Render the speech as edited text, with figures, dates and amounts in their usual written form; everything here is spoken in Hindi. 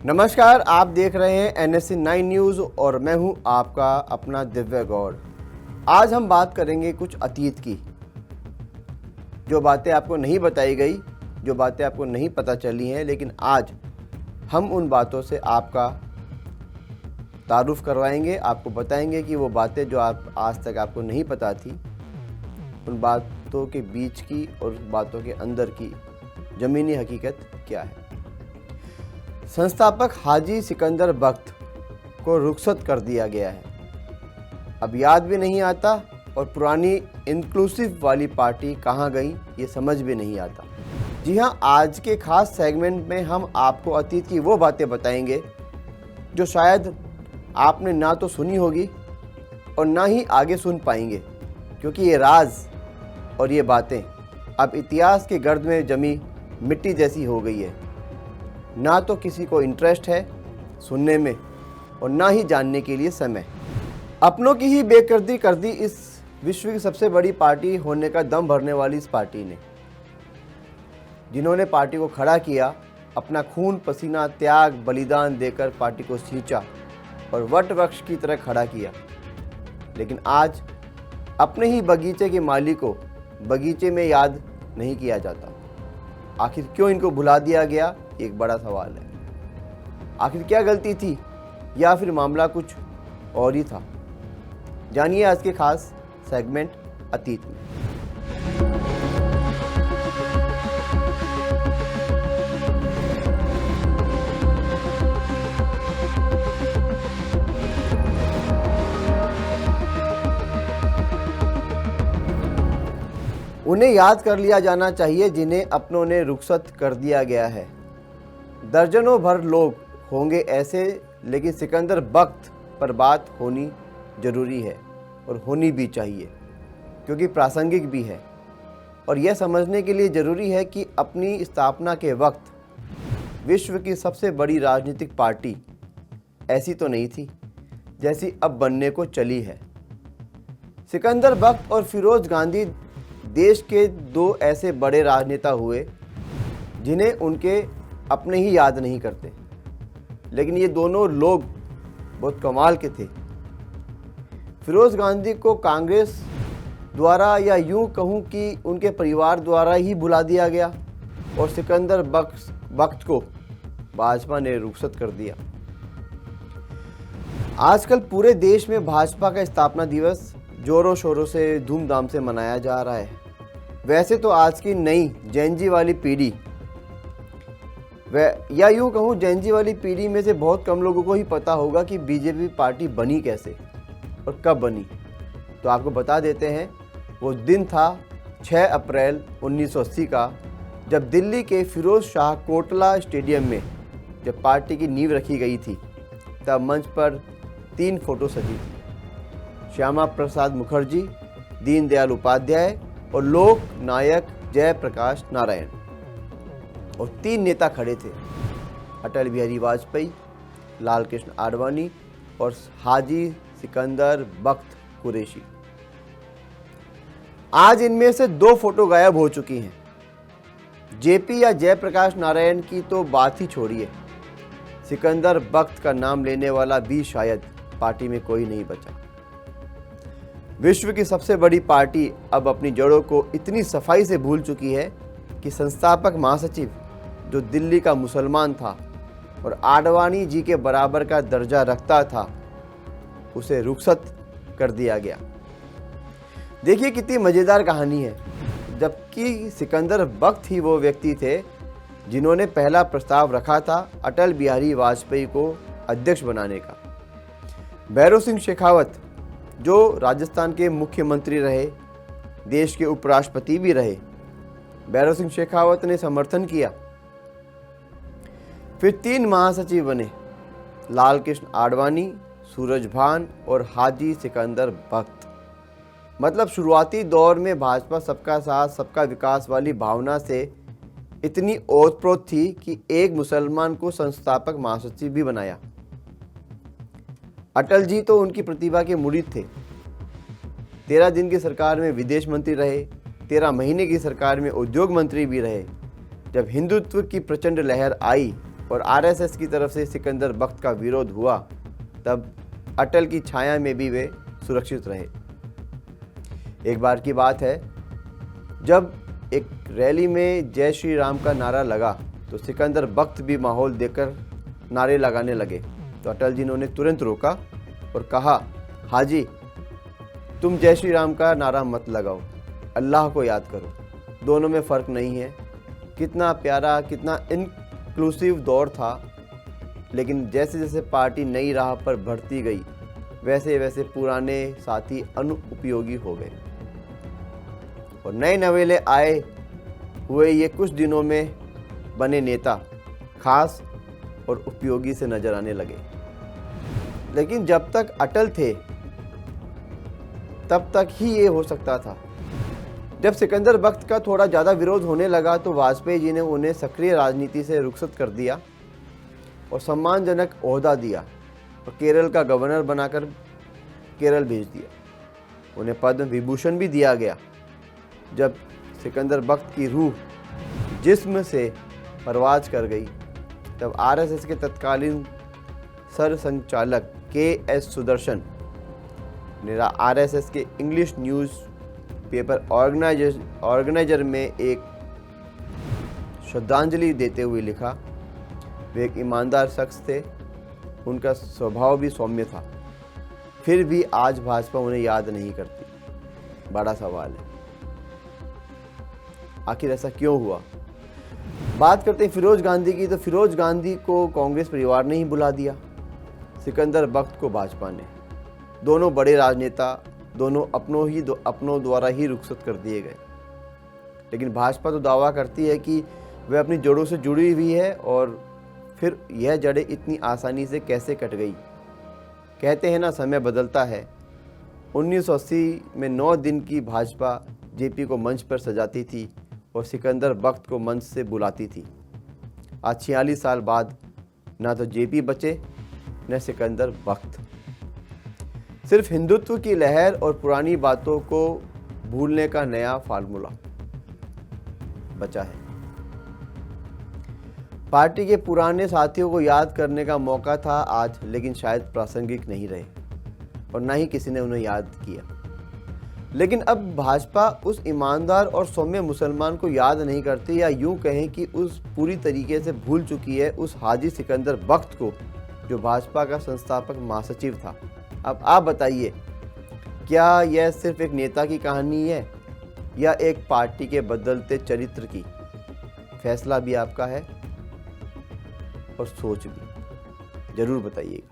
नमस्कार, आप देख रहे हैं NSC 9 न्यूज़ और मैं हूं आपका अपना दिव्य गौड़। आज हम बात करेंगे कुछ अतीत की, जो बातें आपको नहीं बताई गई, जो बातें आपको नहीं पता चली हैं, लेकिन आज हम उन बातों से आपका तारुफ करवाएंगे, आपको बताएंगे कि वो बातें जो आप आज तक आपको नहीं पता थी, उन बातों के बीच की और बातों के अंदर की ज़मीनी हकीकत क्या है। संस्थापक हाजी सिकंदर बख्त को रुखसत कर दिया गया है। अब याद भी नहीं आता और पुरानी इंक्लूसिव वाली पार्टी कहाँ गई ये समझ भी नहीं आता। जी हाँ, आज के खास सेगमेंट में हम आपको अतीत की वो बातें बताएंगे जो शायद आपने ना तो सुनी होगी और ना ही आगे सुन पाएंगे, क्योंकि ये राज और ये बातें अब इतिहास के गर्द में जमी मिट्टी जैसी हो गई है। ना तो किसी को इंटरेस्ट है सुनने में और ना ही जानने के लिए समय। अपनों की ही बेकदरी कर दी इस विश्व की सबसे बड़ी पार्टी होने का दम भरने वाली इस पार्टी ने, जिन्होंने पार्टी को खड़ा किया, अपना खून पसीना त्याग बलिदान देकर पार्टी को सींचा और वट वृक्ष की तरह खड़ा किया। लेकिन आज अपने ही बगीचे के मालिक को बगीचे में याद नहीं किया जाता। आखिर क्यों इनको भुला दिया गया, एक बड़ा सवाल है। आखिर क्या गलती थी या फिर मामला कुछ और ही था? जानिए आज के खास सेगमेंट अतीत में। उन्हें याद कर लिया जाना चाहिए जिन्हें अपनों ने रुखसत कर दिया गया है। दर्जनों भर लोग होंगे ऐसे, लेकिन सिकंदर बख्त पर बात होनी जरूरी है और होनी भी चाहिए, क्योंकि प्रासंगिक भी है। और यह समझने के लिए ज़रूरी है कि अपनी स्थापना के वक्त विश्व की सबसे बड़ी राजनीतिक पार्टी ऐसी तो नहीं थी जैसी अब बनने को चली है। सिकंदर बख्त और फिरोज गांधी देश के दो ऐसे बड़े राजनेता हुए जिन्हें उनके अपने ही याद नहीं करते, लेकिन ये दोनों लोग बहुत कमाल के थे। फिरोज गांधी को कांग्रेस द्वारा या यूं कहूं कि उनके परिवार द्वारा ही भुला दिया गया और सिकंदर बख्त को भाजपा ने रुखसत कर दिया। आजकल पूरे देश में भाजपा का स्थापना दिवस जोरों शोरों से धूमधाम से मनाया जा रहा है। वैसे तो आज की नई जेनजी वाली पीढ़ी या यूँ कहूँ जेनजी वाली पीढ़ी में से बहुत कम लोगों को ही पता होगा कि बीजेपी पार्टी बनी कैसे और कब बनी। तो आपको बता देते हैं, वो दिन था 6 अप्रैल 1980 का, जब दिल्ली के फिरोज शाह कोटला स्टेडियम में जब पार्टी की नींव रखी गई थी, तब मंच पर 3 फोटो सजी थी। श्यामा प्रसाद मुखर्जी, दीनदयाल उपाध्याय और लोक नायक जयप्रकाश नारायण। और 3 नेता खड़े थे, अटल बिहारी वाजपेयी, लाल कृष्ण आडवाणी और हाजी सिकंदर बख्त कुरैशी। आज इनमें से 2 फोटो गायब हो चुकी हैं। जेपी या जयप्रकाश नारायण की तो बात ही छोड़िए, सिकंदर बख्त का नाम लेने वाला भी शायद पार्टी में कोई नहीं बचा। विश्व की सबसे बड़ी पार्टी अब अपनी जड़ों को इतनी सफाई से भूल चुकी है कि संस्थापक महासचिव, जो दिल्ली का मुसलमान था और आडवाणी जी के बराबर का दर्जा रखता था, उसे रुखसत कर दिया गया। देखिए कितनी मज़ेदार कहानी है। जबकि सिकंदर बख्त ही वो व्यक्ति थे जिन्होंने पहला प्रस्ताव रखा था अटल बिहारी वाजपेयी को अध्यक्ष बनाने का। भैरों सिंह शेखावत, जो राजस्थान के मुख्यमंत्री रहे, देश के उपराष्ट्रपति भी रहे, भैरों सिंह शेखावत ने समर्थन किया। फिर 3 महासचिव बने, लाल कृष्ण आडवाणी, सूरजभान और हाजी सिकंदर बख्त। मतलब शुरुआती दौर में भाजपा सबका साथ सबका विकास वाली भावना से इतनी ओतप्रोत थी कि एक मुसलमान को संस्थापक महासचिव भी बनाया। अटल जी तो उनकी प्रतिभा के मुरीद थे। 13 दिन की सरकार में विदेश मंत्री रहे, 13 महीने की सरकार में उद्योग मंत्री भी रहे। जब हिंदुत्व की प्रचंड लहर आई और आरएसएस की तरफ से सिकंदर बख्त का विरोध हुआ, तब अटल की छाया में भी वे सुरक्षित रहे। एक बार की बात है, जब एक रैली में जय श्री राम का नारा लगा तो सिकंदर बख्त भी माहौल देखकर नारे लगाने लगे। तो अटल जी ने उन्हें तुरंत रोका और कहा, हाजी तुम जय श्री राम का नारा मत लगाओ, अल्लाह को याद करो, दोनों में फ़र्क नहीं है। कितना प्यारा, कितना इंक्लूसिव दौर था। लेकिन जैसे जैसे पार्टी नई राह पर बढ़ती गई, वैसे वैसे पुराने साथी अनुपयोगी हो गए और नए नवेले आए हुए ये कुछ दिनों में बने नेता खास और उपयोगी से नजर आने लगे। लेकिन जब तक अटल थे तब तक ही ये हो सकता था। जब सिकंदर बख्त का थोड़ा ज़्यादा विरोध होने लगा तो वाजपेयी जी ने उन्हें सक्रिय राजनीति से रुखसत कर दिया और सम्मानजनक ओहदा दिया और केरल का गवर्नर बनाकर केरल भेज दिया। उन्हें पद्म विभूषण भी दिया गया। जब सिकंदर बख्त की रूह जिस्म से परवाज कर गई, तब आरएसएस के तत्कालीन सरसंघचालक के.एस. सुदर्शन ने आरएसएस के इंग्लिश न्यूज़ पेपर ऑर्गेनाइजर में एक श्रद्धांजलि देते हुए लिखा, वे एक ईमानदार शख्स थे, उनका स्वभाव भी सौम्य था, फिर भी आज भाजपा उन्हें याद नहीं करती। बड़ा सवाल है, आखिर ऐसा क्यों हुआ? बात करते हैं फिरोज गांधी की, तो फिरोज गांधी को कांग्रेस परिवार ने ही बुला दिया, सिकंदर बख्त को भाजपा ने। दोनों बड़े राजनेता, दोनों अपनों द्वारा ही रुखसत कर दिए गए। लेकिन भाजपा तो दावा करती है कि वह अपनी जड़ों से जुड़ी हुई है, और फिर यह जड़ें इतनी आसानी से कैसे कट गई? कहते हैं ना, समय बदलता है। 1980 में 9 दिन की भाजपा जेपी को मंच पर सजाती थी और सिकंदर बख्त को मंच से बुलाती थी। आज 46 साल बाद ना तो जेपी बचे न सिकंदर बख्त। सिर्फ हिंदुत्व की लहर और पुरानी बातों को भूलने का नया फार्मूला बचा है। पार्टी के पुराने साथियों को याद करने का मौका था आज, लेकिन शायद प्रासंगिक नहीं रहे और ना ही किसी ने उन्हें याद किया। लेकिन अब भाजपा उस ईमानदार और सौम्य मुसलमान को याद नहीं करती, या यूं कहें कि उस पूरी तरीके से भूल चुकी है उस हाजी सिकंदर बख्त को, जो भाजपा का संस्थापक महासचिव था। अब आप बताइए, क्या यह सिर्फ एक नेता की कहानी है या एक पार्टी के बदलते चरित्र की? फैसला भी आपका है और सोच भी। जरूर बताइएगा।